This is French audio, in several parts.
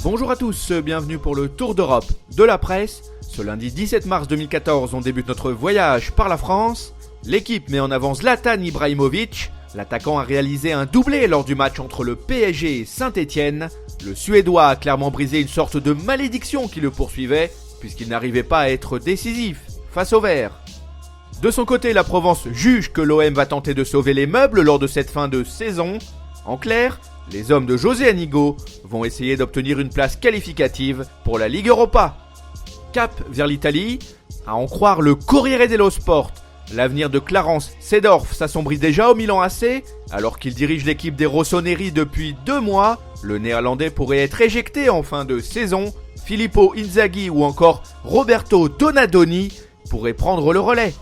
Bonjour à tous, bienvenue pour le Tour d'Europe de la presse. Ce lundi 17 mars 2014, on débute notre voyage par la France. L'équipe met en avant Zlatan Ibrahimovic. L'attaquant a réalisé un doublé lors du match entre le PSG et Saint-Etienne. Le Suédois a clairement brisé une sorte de malédiction qui le poursuivait, puisqu'il n'arrivait pas à être décisif face aux Verts. De son côté, la Provence juge que l'OM va tenter de sauver les meubles lors de cette fin de saison. En clair, les hommes de José Anigo vont essayer d'obtenir une place qualificative pour la Ligue Europa. Cap vers l'Italie, à en croire le Corriere dello Sport. L'avenir de Clarence Seedorf s'assombrit déjà au Milan AC, alors qu'il dirige l'équipe des Rossoneri depuis 2 mois. Le Néerlandais pourrait être éjecté en fin de saison. Filippo Inzaghi ou encore Roberto Donadoni pourraient prendre le relais.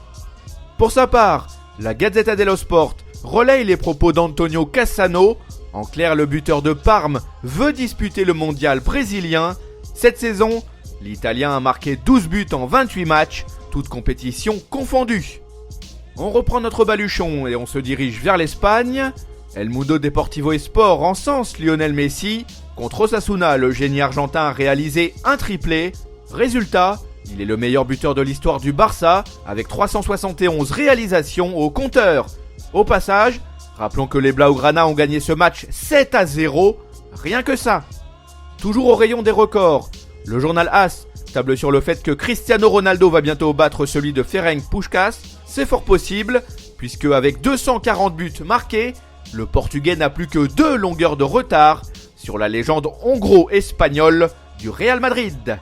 Pour sa part, la Gazzetta dello Sport relaye les propos d'Antonio Cassano. En clair, le buteur de Parme veut disputer le mondial brésilien. Cette saison, l'Italien a marqué 12 buts en 28 matchs, toutes compétitions confondues. On reprend notre baluchon et on se dirige vers l'Espagne. El Mundo Deportivo Sport encense Lionel Messi. Contre Osasuna, le génie argentin a réalisé un triplé. Résultat, il est le meilleur buteur de l'histoire du Barça, avec 371 réalisations au compteur. Au passage, rappelons que les Blaugrana ont gagné ce match 7-0, rien que ça. Toujours au rayon des records, le journal AS table sur le fait que Cristiano Ronaldo va bientôt battre celui de Ferenc Puskás. C'est fort possible, puisque avec 240 buts marqués, le Portugais n'a plus que 2 longueurs de retard sur la légende hongro-espagnole du Real Madrid.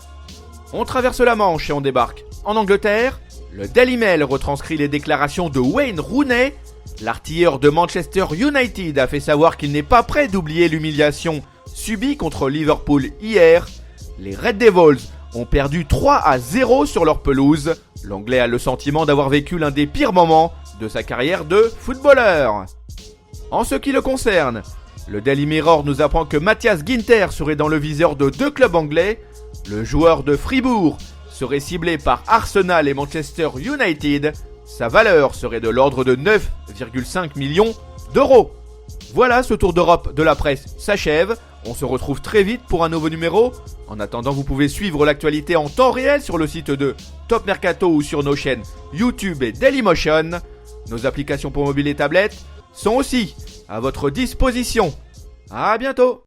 On traverse la Manche et on débarque en Angleterre. Le Daily Mail retranscrit les déclarations de Wayne Rooney. L'artilleur de Manchester United a fait savoir qu'il n'est pas prêt d'oublier l'humiliation subie contre Liverpool hier. Les Red Devils ont perdu 3-0 sur leur pelouse. L'Anglais a le sentiment d'avoir vécu l'un des pires moments de sa carrière de footballeur. En ce qui le concerne, le Daily Mirror nous apprend que Matthias Ginter serait dans le viseur de 2 clubs anglais. Le joueur de Fribourg serait ciblé par Arsenal et Manchester United. Sa valeur serait de l'ordre de 9,5 millions d'euros. Voilà, ce tour d'Europe de la presse s'achève. On se retrouve très vite pour un nouveau numéro. En attendant, vous pouvez suivre l'actualité en temps réel sur le site de Top Mercato ou sur nos chaînes YouTube et Dailymotion. Nos applications pour mobile et tablette sont aussi à votre disposition. À bientôt.